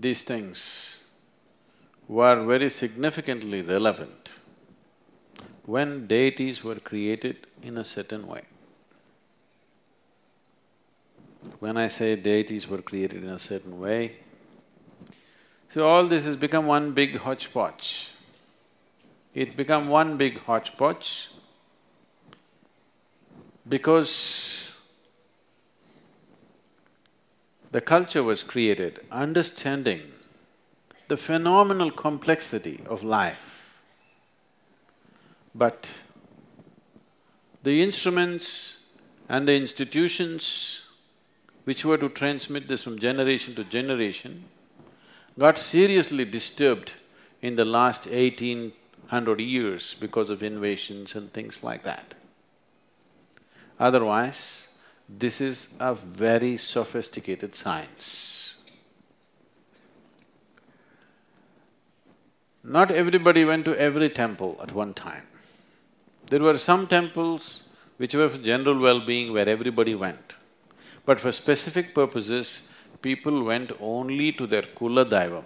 these things were very significantly relevant when deities were created in a certain way. When I say deities were created in a certain way, so all this has become one big hodgepodge. It become one big hodgepodge because the culture was created understanding the phenomenal complexity of life. But the instruments and the institutions which were to transmit this from generation to generation got seriously disturbed in the last 1800 years because of invasions and things like that. Otherwise, this is a very sophisticated science. Not everybody went to every temple at one time. There were some temples which were for general well-being where everybody went. But for specific purposes, people went only to their Kula Daivam.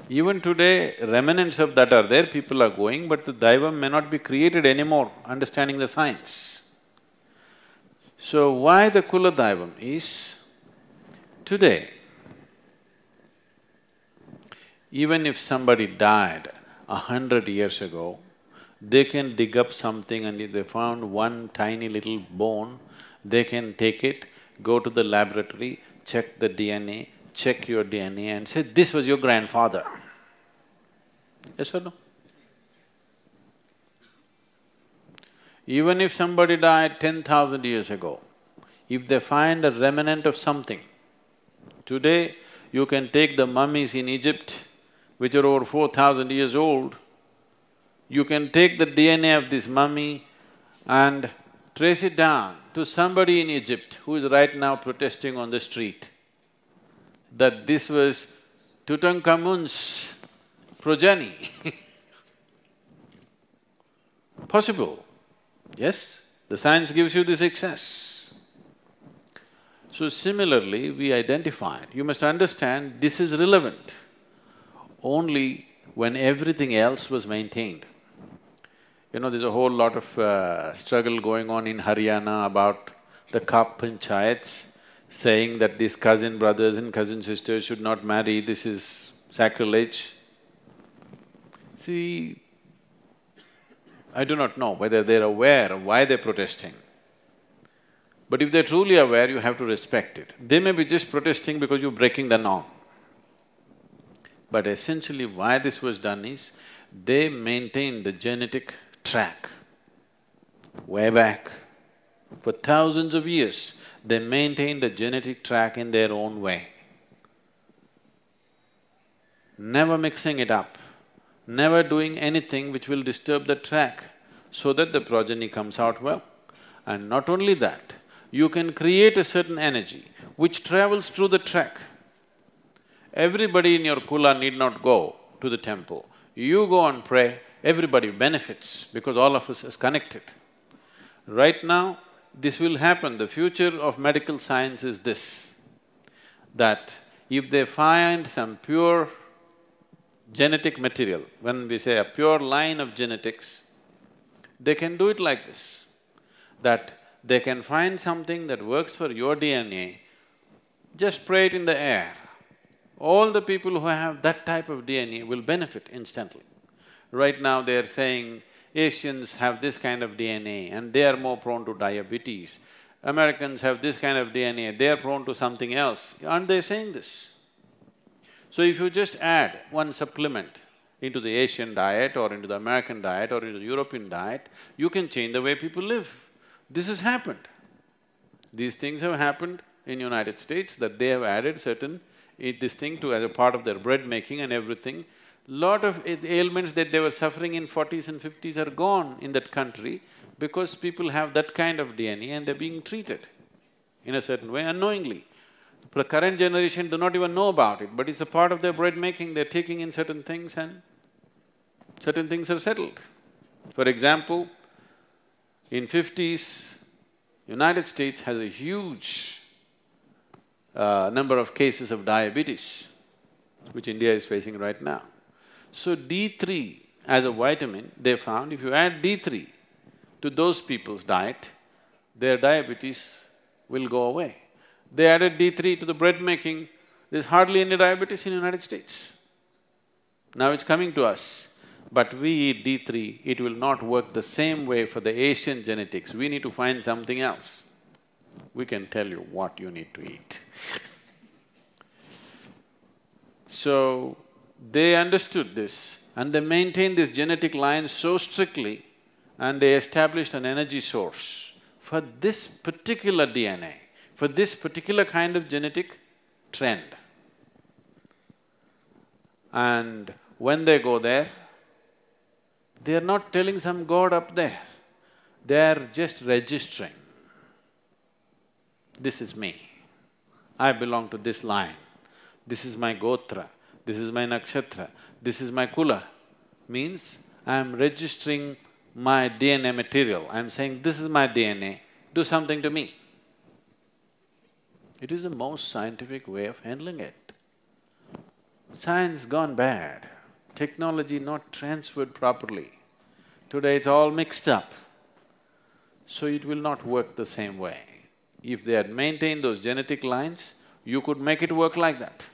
Even today, remnants of that are there, people are going, but the Daivam may not be created anymore, understanding the science. So why the Kula Daivam is, today, even if somebody died 100 years ago, they can dig up something and if they found one tiny little bone, they can take it, go to the laboratory, check the DNA, check your DNA and say, this was your grandfather. Yes or no? Even if somebody died 10,000 years ago, if they find a remnant of something, today you can take the mummies in Egypt, which are over 4,000 years old, you can take the DNA of this mummy and trace it down to somebody in Egypt who is right now protesting on the street, that this was Tutankhamun's progeny. Possible, yes? The science gives you this access. So similarly, we identified, you must understand this is relevant only when everything else was maintained. You know, there's a whole lot of struggle going on in Haryana about the Kap panchayats, saying that these cousin brothers and cousin sisters should not marry, this is sacrilege. See, I do not know whether they're aware of why they're protesting. But if they're truly aware, you have to respect it. They may be just protesting because you're breaking the norm. But essentially why this was done is, they maintained the genetic track way back. For thousands of years, they maintained the genetic track in their own way. Never mixing it up, never doing anything which will disturb the track so that the progeny comes out well. And not only that, you can create a certain energy which travels through the track. Everybody in your kula need not go to the temple. You go and pray, everybody benefits because all of us is connected. Right now, this will happen. The future of medical science is this, that if they find some pure genetic material, when we say a pure line of genetics, they can do it like this, that they can find something that works for your DNA, just spray it in the air. All the people who have that type of DNA will benefit instantly. Right now they're saying Asians have this kind of DNA and they are more prone to diabetes. Americans have this kind of DNA, they are prone to something else. Aren't they saying this? So if you just add one supplement into the Asian diet or into the American diet or into the European diet, you can change the way people live. This has happened. These things have happened in United States, that they have added certain this thing to as a part of their bread making and everything. Lot of ailments that they were suffering in 40s and 50s are gone in that country because people have that kind of DNA and they're being treated in a certain way unknowingly. The current generation do not even know about it, but it's a part of their bread making, they're taking in certain things and certain things are settled. For example, in 50s, United States has a huge number of cases of diabetes, which India is facing right now. So D3 as a vitamin, they found if you add D3 to those people's diet, their diabetes will go away. They added D3 to the bread making, there's hardly any diabetes in the United States. Now it's coming to us, but we eat D3, it will not work the same way for the Asian genetics. We need to find something else. We can tell you what you need to eat. So, they understood this and they maintained this genetic line so strictly and they established an energy source for this particular DNA, for this particular kind of genetic trend. And when they go there, they are not telling some god up there, they are just registering. This is me, I belong to this line, this is my gotra, this is my nakshatra, this is my kula. Means I am registering my DNA material, I am saying this is my DNA, do something to me. It is the most scientific way of handling it. Science gone bad, technology not transferred properly. Today it's all mixed up, so it will not work the same way. If they had maintained those genetic lines, you could make it work like that.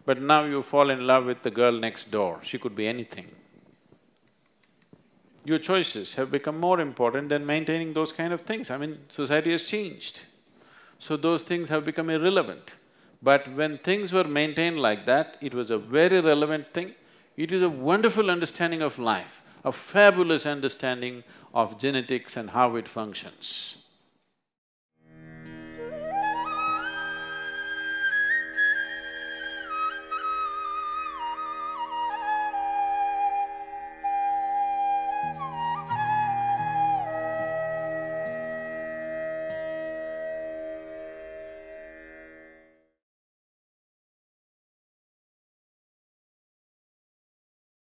But now you fall in love with the girl next door, she could be anything. Your choices have become more important than maintaining those kind of things. I mean, society has changed, so those things have become irrelevant. But when things were maintained like that, it was a very relevant thing. It is a wonderful understanding of life, a fabulous understanding of genetics and how it functions.